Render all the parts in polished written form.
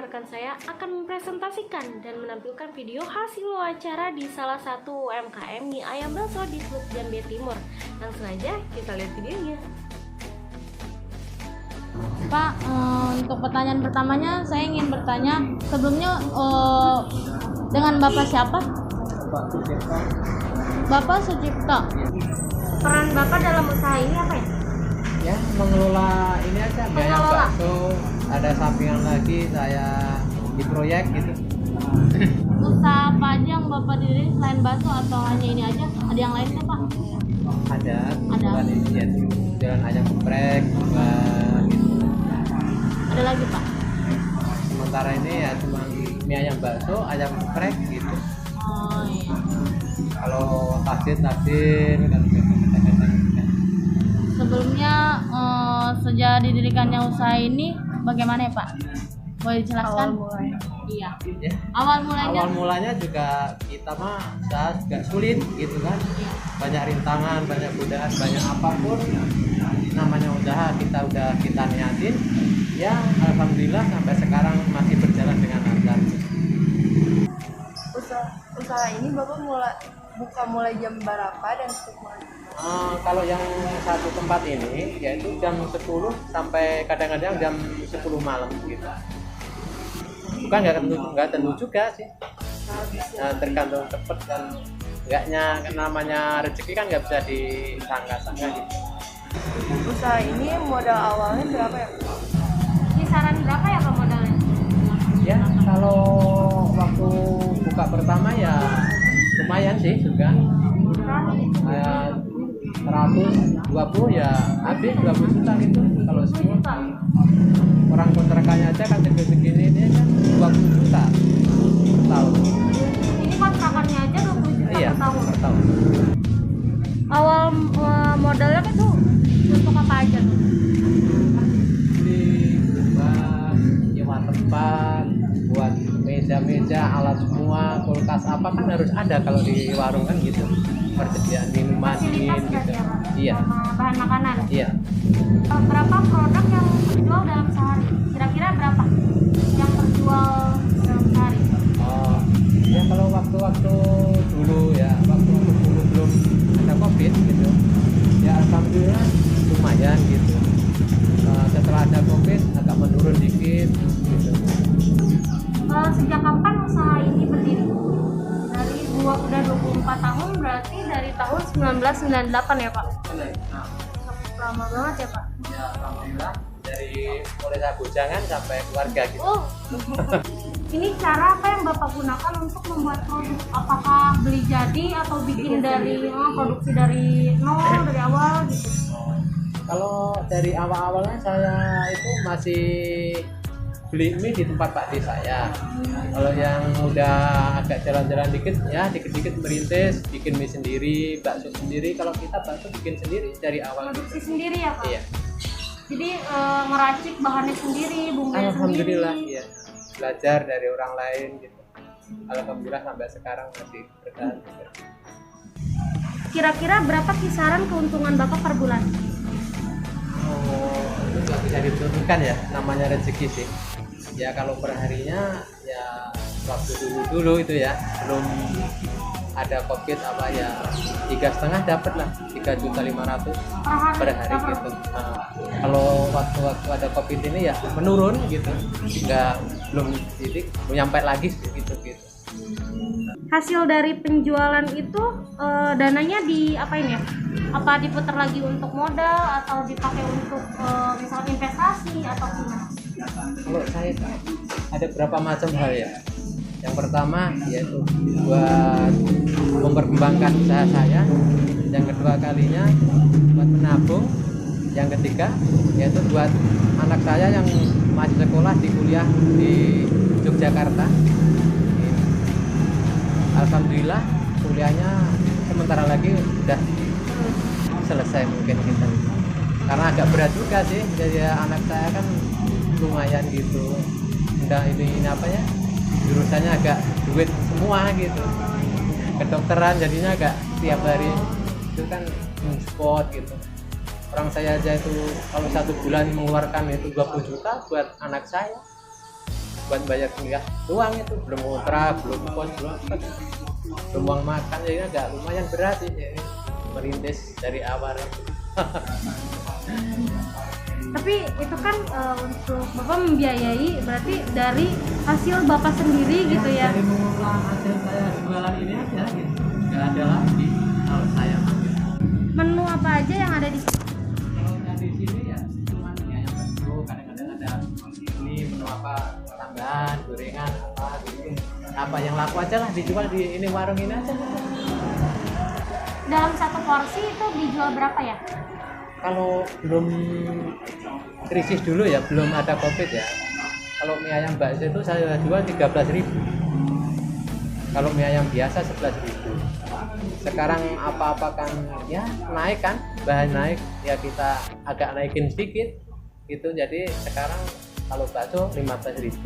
rekan saya akan mempresentasikan dan menampilkan video hasil wawancara di salah satu UMKM mie ayam bakso di Teluk Jambe Timur. Langsung aja kita lihat videonya. Pak, untuk pertanyaan pertamanya saya ingin bertanya sebelumnya dengan Bapak siapa? Pak Sucipto. Bapak Sucipto. Peran Bapak dalam usaha ini apa ya? Ya, mengelola ini aja mie ayam Mengelola. bakso. Ada sampingan lagi saya di proyek gitu. Usaha apa aja yang Bapak diri selain bakso atau hanya ini aja? Ada yang lainnya, Pak? Ada. Ada. Bukan ini ya, jualan ayam geprek juga gitu. Ada lagi, Pak? Sementara ini ya cuma mie ayam bakso, ayam geprek gitu. Oh iya. Kalau takjil kan kadang-kadang. Sebelumnya sejak didirikannya usaha ini bagaimana ya, Pak? Boleh dijelaskan? Iya. Ya. Awal mulanya. Awal mulanya juga kita mah juga sulit gitu kan. Banyak rintangan, banyak godaan, banyak apapun namanya usaha kita niatin. Ya alhamdulillah sampai sekarang masih berjalan dengan lancar. Usaha ini Bapak mulai jam berapa dan tutup malam? Kalau yang satu tempat ini yaitu jam 10 sampai kadang-kadang jam 10 malam gitu. Bukan nggak tentu juga sih. Nah, tergantung cepet kan enggaknya kan namanya rezeki kan nggak bisa disangka-sangka gitu. Usaha ini modal awalnya berapa ya? Kisaran berapa ya Pak modalnya? Ya kalau waktu buka pertama ya lumayan sih juga. 120 ya habis 20 juta gitu kalau semua. Orang kontrakannya aja kan segini ini kan 20 juta per tahun. Ini kontrakannya aja 20 juta Iya, per tahun. per tahun. Awal modalnya itu untuk apa aja tuh? Di buat nyewa tempat, buat meja-meja, alat semua, kulkas apa kan harus ada kalau di warung kan gitu. Persediaan minuman dingin Fasilitas gitu. berarti ya Pak? Iya. Sama bahan makanan. Iya. Berapa produk yang terjual dalam sehari? Kira-kira berapa yang terjual dalam sehari? Oh, ya kalau waktu-waktu dulu ya, waktu-waktu dulu belum ada COVID gitu. Ya alhamdulillah lumayan gitu. Setelah ada COVID agak menurun dikit gitu. Sejak kapan usaha ini berdiri? Dari udah 24 tahun berarti dari tahun 1998 ya Pak? Nah, Lama banget ya Pak? ya alhamdulillah dari mulai saya bujangan sampai keluarga gitu. Oh, ini cara apa yang Bapak gunakan untuk membuat produk? Apakah beli jadi atau bikin dari produksi dari nol, dari awal gitu? Kalau dari awal-awalnya saya itu masih beli mie di tempat Pak D saya. Kalau yang udah agak jalan-jalan dikit, ya dikit-dikit merintis, bikin mie sendiri, bakso sendiri. Kalau kita bakso bikin sendiri dari awal. Produksi sendiri ya Pak? Iya. Jadi ngeracik bahannya sendiri, bumbunya Alhamdulillah, sendiri. iya. Belajar dari orang lain gitu. Alhamdulillah sampai sekarang masih bertahan. Kira-kira berapa kisaran keuntungan Bapak per bulan? Oh, itu nggak bisa ditentukan ya, namanya rezeki sih. Ya kalau per harinya ya waktu dulu itu ya belum ada COVID apa ya 3,5 dapat lah 3.500.000 per hari gitu. Nah, kalau waktu ada COVID ini ya menurun gitu, belum titik mau nyampe lagi gitu. Hasil dari penjualan itu dananya diapain ya? Apa diputar lagi untuk modal atau dipakai untuk misalnya investasi atau gimana? Kalau saya ada berapa macam hal ya. Yang pertama yaitu buat memperkembangkan usaha saya. Yang kedua kalinya buat menabung. Yang ketiga yaitu buat anak saya yang masih sekolah di kuliah di Yogyakarta. Alhamdulillah kuliahnya sementara lagi udah selesai mungkin kita. Karena agak berat juga sih, jadi anak saya kan lumayan gitu. Udah ini apa ya? Jurusannya agak duit semua gitu. Kedokteran jadinya agak tiap hari itu kan spot gitu. Orang saya aja itu kalau 1 bulan mengeluarkan itu 20 juta buat anak saya. buat bayar kuliah doang itu, belum kontrak, belum kos, belum uang makan, jadi agak lumayan berat ini merintis dari awal. Tapi itu kan untuk bapak membiayai berarti dari hasil bapak sendiri gitu ya. Dari mengolah hasil saya jualan ini aja gitu, nggak ada lagi kalau saya. Menu apa aja yang ada di sini? Kalau yang di sini ya cuma yang baru, kadang-kadang ada ini menu apa tambahan, gorengan apa gitu, apa yang laku aja lah dijual di ini warung ini aja. Dalam satu porsi itu dijual berapa ya? Kalau belum krisis dulu ya, belum ada covid ya, kalau mie ayam bakso itu saya jual 13.000, kalau mie ayam biasa 11.000. Sekarang apa-apa kan ya naik kan, bahan naik ya, kita agak naikin sedikit gitu, jadi sekarang kalau bakso 15.000,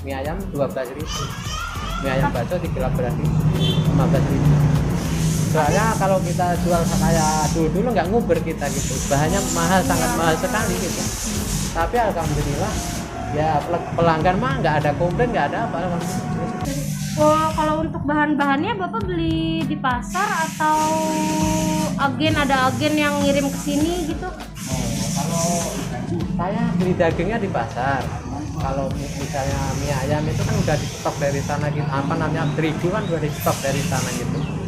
mie ayam 12.000, mie ayam bakso 13.000, 15.000. Soalnya kalau kita jual kayak dulu nggak nguber kita gitu, bahannya mahal, sangat mahal sekali gitu. Tapi alhamdulillah ya pelanggan mah nggak ada komplain, nggak ada apa. Oh, kalau untuk bahan-bahannya bapak beli di pasar atau ada agen yang ngirim ke sini gitu? Kalau saya beli dagingnya di pasar. Kalau misalnya mie ayam itu kan udah di stok dari sana gitu, apa namanya, terigu kan udah di stok dari sana gitu.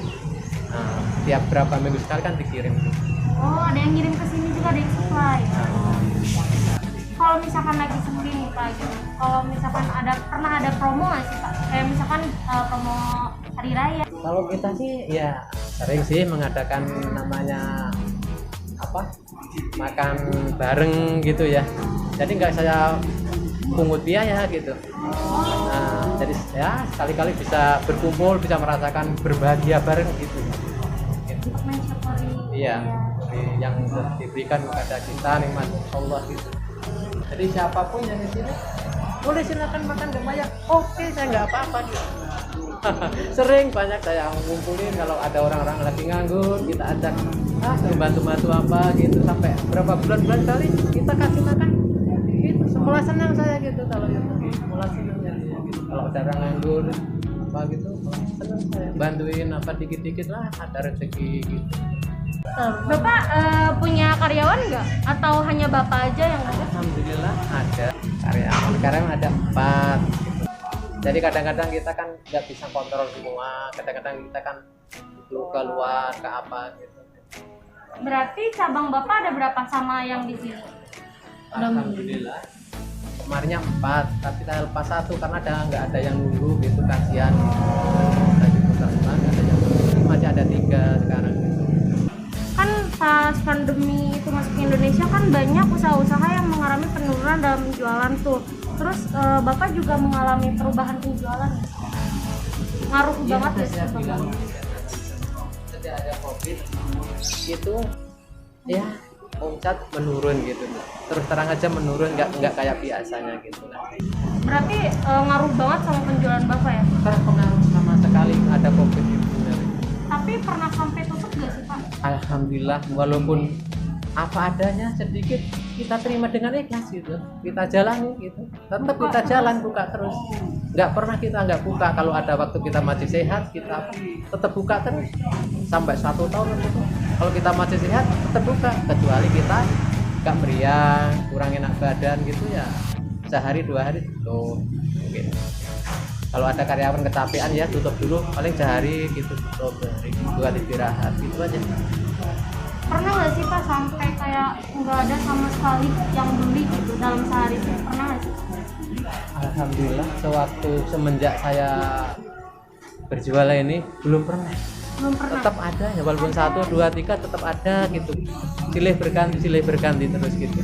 Nah, tiap berapa minggu sekali kan dikirim. Oh, ada yang ngirim ke sini juga, ada yang supply. Kalau misalkan lagi sepi nih Pak gitu, kalau misalkan pernah ada promo nggak sih Pak? Kayak misalkan promo hari raya. Kalau kita sih ya sering sih mengadakan namanya apa, makan bareng gitu ya. Jadi nggak saya pungut biaya gitu. Nah, jadi ya sekali-kali bisa berkumpul, bisa merasakan berbahagia bareng gitu. Untuk mensyukuri. Iya, yang diberikan kepada kita nikmat Allah gitu. Jadi siapapun yang di sini boleh silakan makan nggak bayar. Oke, saya nggak apa-apa gitu. Sering banyak saya ngumpulin kalau ada orang-orang lagi nganggur, kita ajak bantu-bantu apa gitu, sampai berapa bulan-bulan kali kita kasih makan gitu. Semula senang saya gitu kalau itu, semula senang ya, gitu. Kalau ada orang nganggur apa gitu, senang saya bantuin apa dikit-dikit lah, ada rezeki gitu. Bapak punya karyawan nggak? Atau hanya bapak aja yang ada? Alhamdulillah ada karyawan, sekarang ada 4 gitu. Jadi kadang-kadang kita kan nggak bisa kontrol semua, kadang-kadang kita kan keluar ke apa gitu. Berarti cabang bapak ada berapa sama yang di sini? Alhamdulillah kemarinnya 4, tapi saya lepas 1 karena nggak ada yang nunggu gitu, kasihan gitu. Tadi putar-putar nggak ada yang nunggu, masih ada 3 sekarang gitu. Kan pas pandemi itu masuk ke Indonesia kan banyak usaha-usaha yang mengalami penurunan dalam penjualan tuh. Terus bapak juga mengalami perubahan penjualan. Ngaruh banget ya saya sih bilang bapak? sejak ada covid itu ya omset menurun gitu, terus terang aja menurun, nggak kayak biasanya gitu lah. Berarti ngaruh banget sama penjualan bapak ya? Terpengaruh sama sekali ada covid itu. Tapi pernah sampai tutup gak sih Pak? Alhamdulillah, walaupun apa adanya sedikit kita terima dengan ikhlas gitu, kita jalani gitu, tetap kita jalan, buka terus, nggak pernah kita nggak buka. Kalau ada waktu kita masih sehat, kita tetap buka terus sampai 1 tahun gitu. Kalau kita masih sehat tetap buka, kecuali kita nggak meriang, kurang enak badan gitu ya, sehari 2 hari tutup mungkin. Kalau ada karyawan kecapean ya tutup dulu, paling sehari gitu, tutup sehari, 2 hari istirahat gitu aja. Pernah nggak sih Pak sampai kayak nggak ada sama sekali yang beli gitu dalam sehari sih? Pernah nggak sih? Alhamdulillah sewaktu semenjak saya berjualan ini belum pernah. Belum pernah. Tetap ada ya, walaupun 1, 2, 3 tetap ada gitu. Silih berganti terus gitu.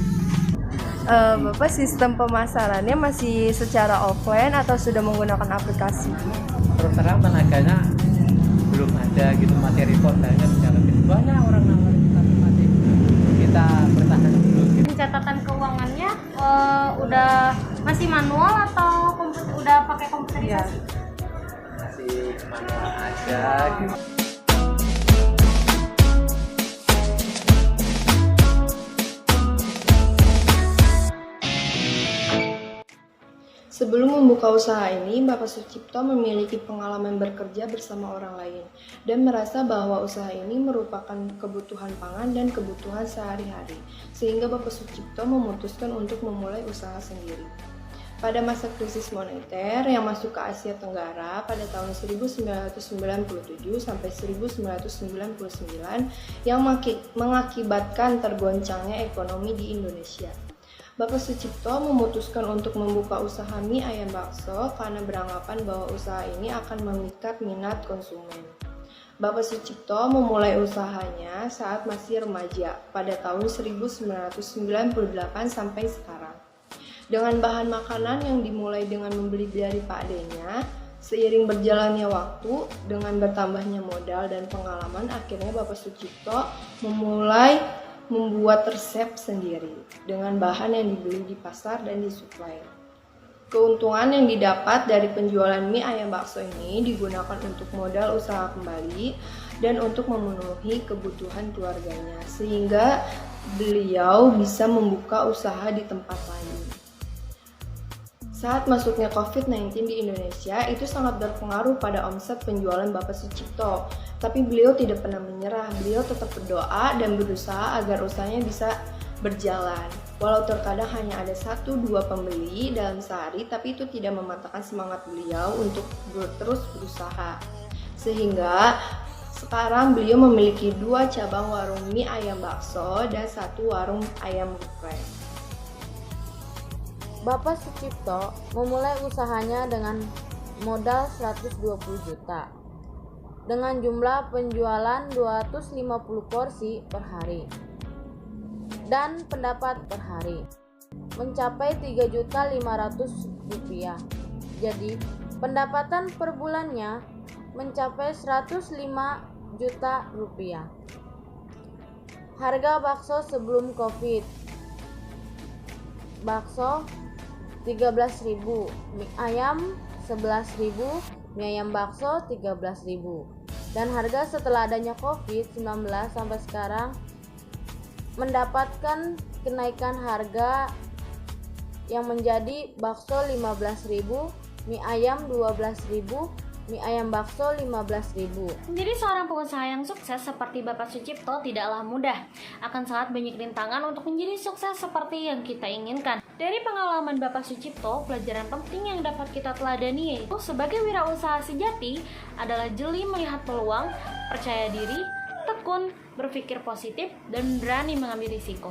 Bapak sistem pemasarannya masih secara offline atau sudah menggunakan aplikasi? Terus terang tenaganya belum ada gitu, materi portalnya secara banyak orang nawarin, tapi masih kita bertahan dulu gitu. Pencatatan keuangannya udah masih manual atau udah pakai komputerisasi? Masih manual aja gitu. Sebelum membuka usaha ini, Bapak Sucipto memiliki pengalaman bekerja bersama orang lain dan merasa bahwa usaha ini merupakan kebutuhan pangan dan kebutuhan sehari-hari, sehingga Bapak Sucipto memutuskan untuk memulai usaha sendiri. Pada masa krisis moneter yang masuk ke Asia Tenggara pada tahun 1997 sampai 1999 yang mengakibatkan tergoncangnya ekonomi di Indonesia. Bapak Sucipto memutuskan untuk membuka usaha mie ayam bakso karena beranggapan bahwa usaha ini akan memikat minat konsumen. Bapak Sucipto memulai usahanya saat masih remaja pada tahun 1998 sampai sekarang. Dengan bahan makanan yang dimulai dengan membeli dari Pak D-nya, seiring berjalannya waktu, dengan bertambahnya modal dan pengalaman, akhirnya Bapak Sucipto memulai membuat resep sendiri dengan bahan yang dibeli di pasar dan disuplai. Keuntungan yang didapat dari penjualan mie ayam bakso ini digunakan untuk modal usaha kembali dan untuk memenuhi kebutuhan keluarganya, sehingga beliau bisa membuka usaha di tempat lain. Saat masuknya COVID-19 di Indonesia, itu sangat berpengaruh pada omset penjualan Bapak Sucipto. Tapi beliau tidak pernah menyerah, beliau tetap berdoa dan berusaha agar usahanya bisa berjalan. Walau terkadang hanya ada 1-2 pembeli dalam sehari, tapi itu tidak mematahkan semangat beliau untuk terus berusaha. Sehingga sekarang beliau memiliki 2 cabang warung mie ayam bakso dan 1 warung ayam geprek. Bapak Sucipto memulai usahanya dengan modal 120 juta dengan jumlah penjualan 250 porsi per hari dan pendapat per hari mencapai 3.500.000 rupiah. Jadi pendapatan per bulannya mencapai 105 juta rupiah. Harga bakso sebelum Covid: bakso 13.000, mie ayam 11.000, mie ayam bakso 13.000. Dan harga setelah adanya Covid-19 sampai sekarang mendapatkan kenaikan harga yang menjadi bakso 15.000, mie ayam 12.000, mie ayam bakso 15.000. Menjadi seorang pengusaha yang sukses seperti Bapak Sucipto tidaklah mudah. Akan sangat banyak rintangan untuk menjadi sukses seperti yang kita inginkan. Dari pengalaman Bapak Sucipto, pelajaran penting yang dapat kita teladani yaitu sebagai wirausaha sejati adalah jeli melihat peluang, percaya diri, tekun, berpikir positif, dan berani mengambil risiko.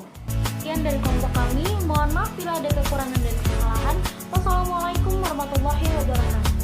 Sekian dari kelompok kami, mohon maaf bila ada kekurangan dan kesalahan. Wassalamualaikum warahmatullahi wabarakatuh.